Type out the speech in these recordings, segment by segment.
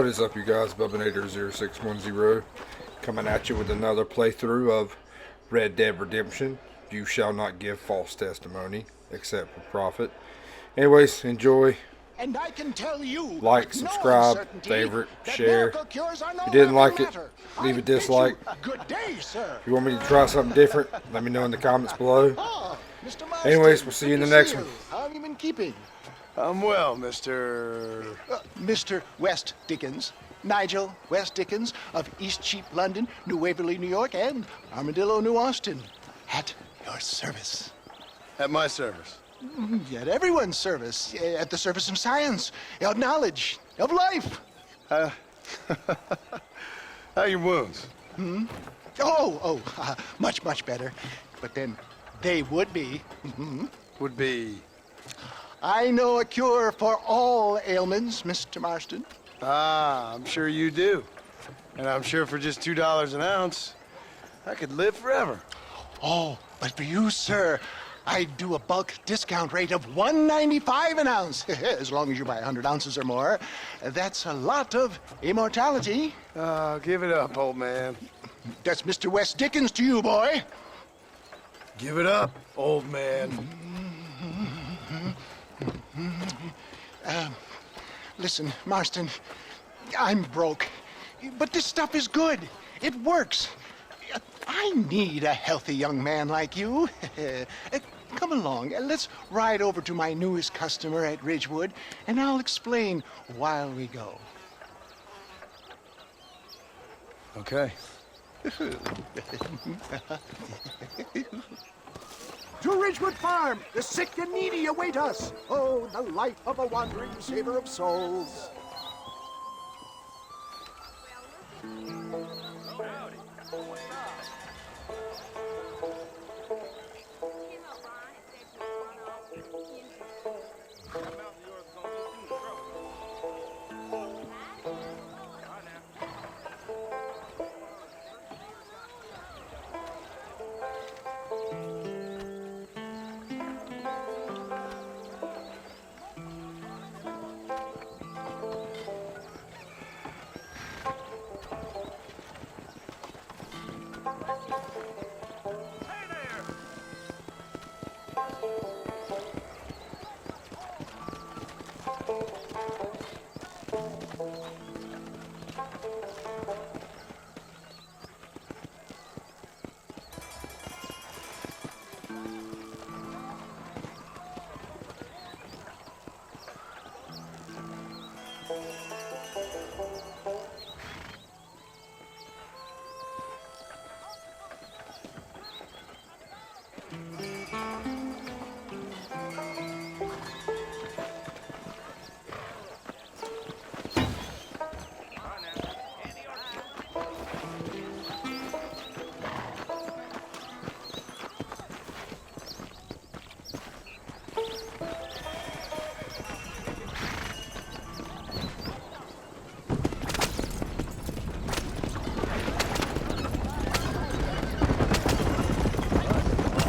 What is up, you guys? Bubbanator 0610 coming at you with another playthrough of Red Dead Redemption. You shall not give false testimony except for profit. Anyways, enjoy. And I can tell you, Like, subscribe, favorite, share. If you didn't like it, leave a dislike. Good day, sir. If you want me to try something different, let me know in the comments below. Mr. Marston, Anyways, we'll see you in the next one. How have you been keeping? I'm well, Mr. Mr. West Dickens. Nigel West Dickens of East Cheap, London, New Waverly, New York, and Armadillo, New Austin. At your service. At my service. At everyone's service. At the service of science, of knowledge, of life. How are your wounds? Much, much better. But then they would be. Would be... I know a cure for all ailments, Mr. Marston. Ah, I'm sure you do. And I'm sure for just $2 an ounce, I could live forever. Oh, but for you, sir, I'd do a bulk discount rate of $1.95 an ounce, as long as you buy 100 ounces or more. That's a lot of immortality. Give it up, old man. That's Mr. West Dickens to you, boy. Give it up, old man. Listen, Marston, I'm broke, but this stuff is good. It works. I need a healthy young man like you. Come along, let's ride over to my newest customer at Ridgewood, and I'll explain while we go. Okay. To Ridgewood Farm, the sick and needy await us. Oh, the life of a wandering saver of souls.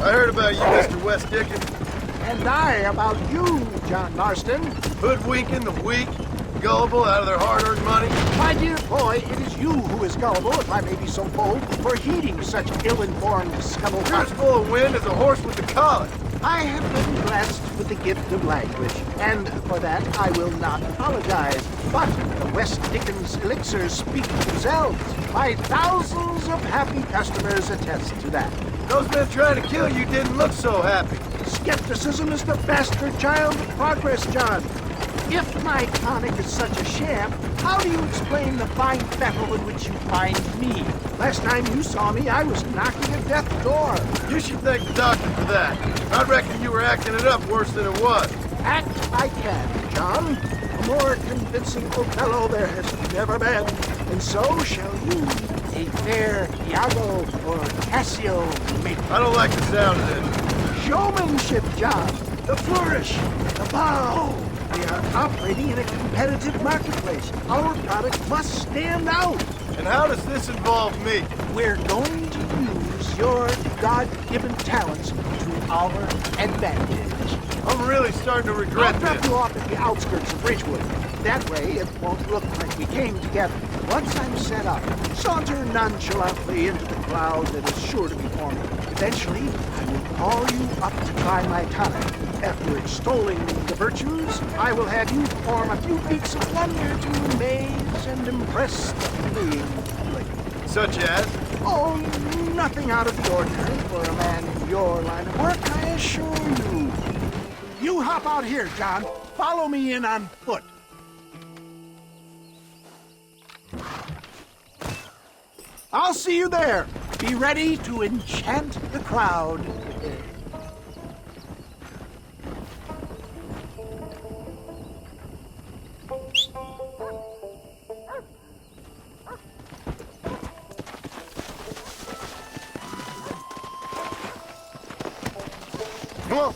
I heard about you, Mr. West Dickens. And I about you, John Marston. Hoodwinking the weak, gullible out of their hard-earned money. My dear boy, it is you who is gullible, if I may be so bold, for heeding such ill-informed You're scuttlebutt. as full of wind as a horse with the collar. I have been blessed with the gift of language, and for that I will not apologize. But the West Dickens elixirs speak for themselves. My thousands of happy customers attest to that. Those men trying to kill you didn't look so happy. Skepticism is the bastard child of progress, John. If my tonic is such a sham, how do you explain the fine fettle in which you find me? Last time you saw me, I was knocking at death's door. You should thank the doctor for that. I reckon you were acting it up worse than it was. Act I can, John. A more convincing Othello there has never been. And so shall you, a fair Iago or Cassio make. I don't like the sound of this. Showmanship, John. The flourish, the bow. We are operating in a competitive marketplace. Our product must stand out. And how does this involve me? We're going to use your God-given talents to our advantage. I'm really starting to regret I'll drop this. you off at the outskirts of Ridgewood. That way, it won't look like we came together. Once I'm set up, saunter nonchalantly into the cloud that is sure to be forming. Eventually, I will call you up to try my tonic. After extolling the virtues, I will have you perform a few feats of wonder to amaze and impress the fleeing public. Such as? Oh, nothing out of the ordinary for a man in your line of work, I assure you. You hop out here, John. Follow me in on foot. I'll see you there. Be ready to enchant the crowd. Come on.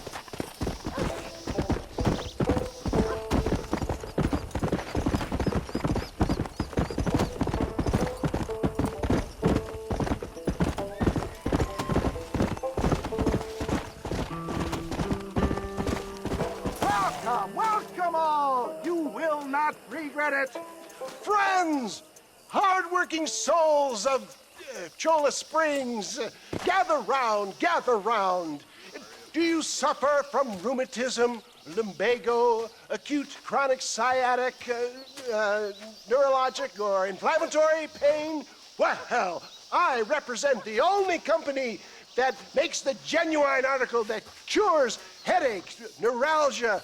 Welcome all. You will not regret it. Friends, hard-working souls of Cholla Springs, gather round, gather round. Do you suffer from rheumatism, lumbago, acute chronic sciatic, neurologic, or inflammatory pain? Well, I represent the only company that makes the genuine article that cures headaches, neuralgia,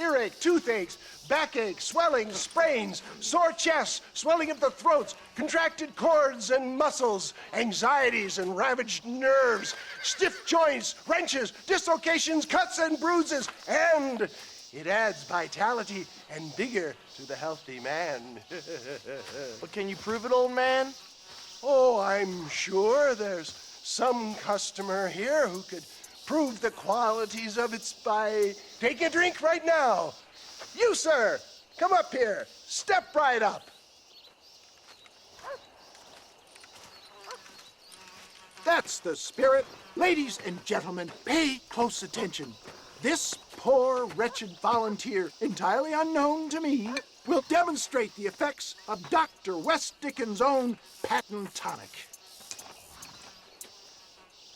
earache, toothaches, backache, swelling, sprains, sore chests, swelling of the throats, contracted cords and muscles, anxieties and ravaged nerves, stiff joints, wrenches, dislocations, cuts and bruises, and it adds vitality and vigor to the healthy man. But can you prove it, old man? Oh, I'm sure there's some customer here who could prove the qualities of it by taking a drink right now. You, sir, come up here. Step right up. That's the spirit. Ladies and gentlemen, pay close attention. This poor, wretched volunteer, entirely unknown to me, will demonstrate the effects of Dr. West Dickens' own patent tonic.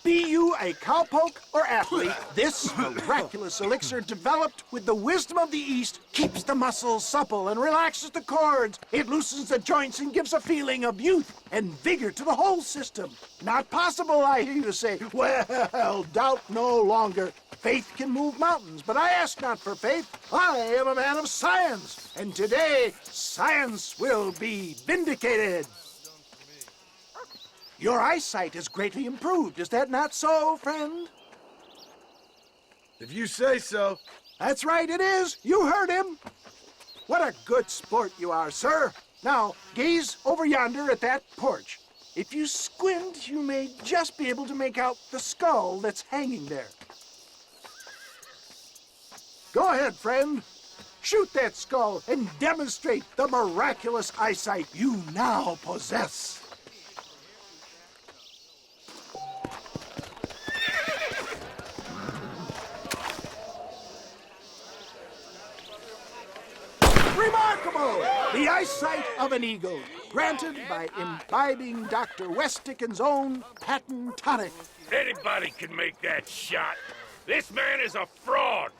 Be you a cowpoke or athlete, this miraculous elixir developed with the wisdom of the East keeps the muscles supple and relaxes the cords. It loosens the joints and gives a feeling of youth and vigor to the whole system. Not possible, I hear you say. Well, doubt no longer. Faith can move mountains, but I ask not for faith. I am a man of science, and today science will be vindicated. Your eyesight is greatly improved. Is that not so, friend? If you say so. That's right, it is. You heard him. What a good sport you are, sir. Now, gaze over yonder at that porch. If you squint, you may just be able to make out the skull that's hanging there. Go ahead, friend. Shoot that skull and demonstrate the miraculous eyesight you now possess. Remarkable! The eyesight of an eagle, granted by imbibing Dr. West Dickens' own patent tonic. Anybody can make that shot. This man is a fraud.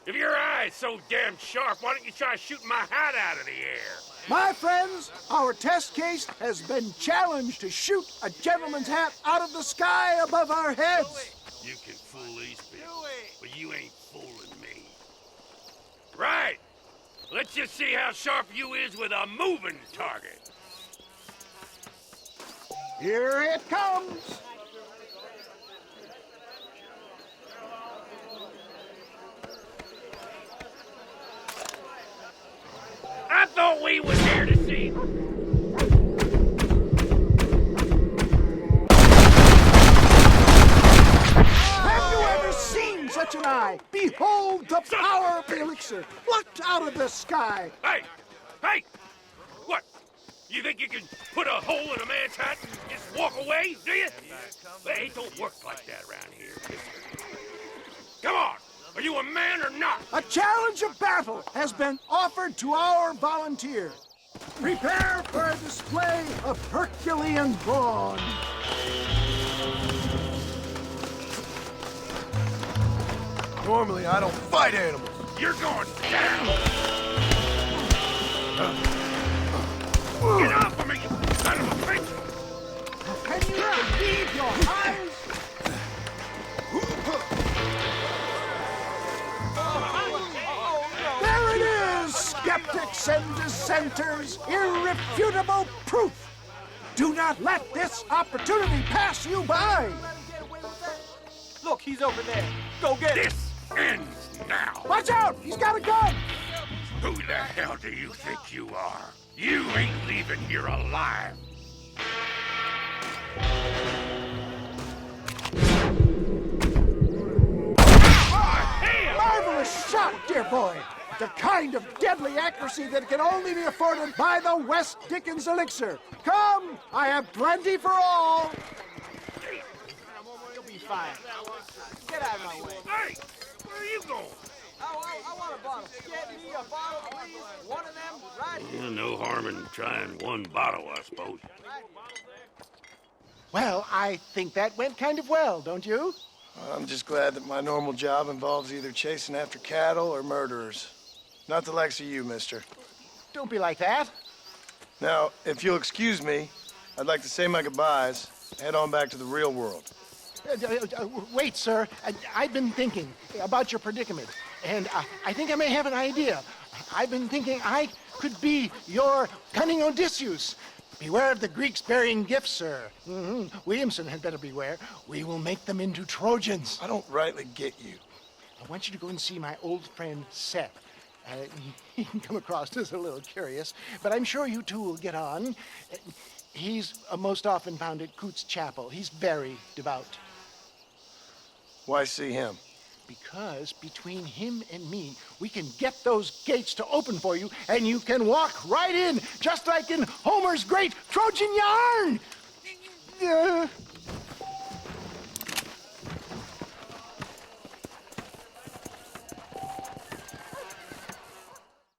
If your eye's so damn sharp, why don't you try shooting my hat out of the air? My friends, our test case has been challenged to shoot a gentleman's hat out of the sky above our heads. You can fool these people, but you ain't fooling me. Right. Let's just see how sharp you is with a moving target. Here it comes. I thought we was here to see. Have you ever seen such an eye? Behold the power of the elixir, plucked out of the sky. Hey! Hey! What? You think you can put a hole in a man's hat and just walk away, do you? Hey, it don't work like that around here. Come on! Are you you a man or not? A challenge of battle has been offered to our volunteer. Prepare for a display of Herculean brawn. Normally, I don't fight animals. You're going down! Get off of me, you son of a bitch! Can you believe your eyes? There it is, skeptics and dissenters, irrefutable proof. Do not let this opportunity pass you by. Look, he's over there. Go get him. This ends now! Watch out, he's got a gun. Who the hell do you think you are? You ain't leaving here alive! Marvelous shot, dear boy. The kind of deadly accuracy that can only be afforded by the West Dickens elixir. Come, I have plenty for all. You'll be fine. Get out of my way. Hey! Where are you going? I want a bottle. Get me a bottle, please. One of them, right here. No harm in trying one bottle, I suppose. Well, I think that went kind of well, don't you? I'm just glad that my normal job involves either chasing after cattle or murderers. Not the likes of you, mister. Don't be like that. Now, if you'll excuse me, I'd like to say my goodbyes, head on back to the real world. Wait, sir. I've been thinking about your predicament, and I think I may have an idea. I've been thinking I could be your cunning Odysseus. Beware of the Greeks bearing gifts, sir. Williamson had better beware. We will make them into Trojans. I don't rightly get you. I want you to go and see my old friend Seth. He can come across as a little curious, but I'm sure you two will get on. He's most often found at Coots Chapel. He's very devout. Why see him? Because between him and me, we can get those gates to open for you, and you can walk right in, just like in Homer's great Trojan yarn.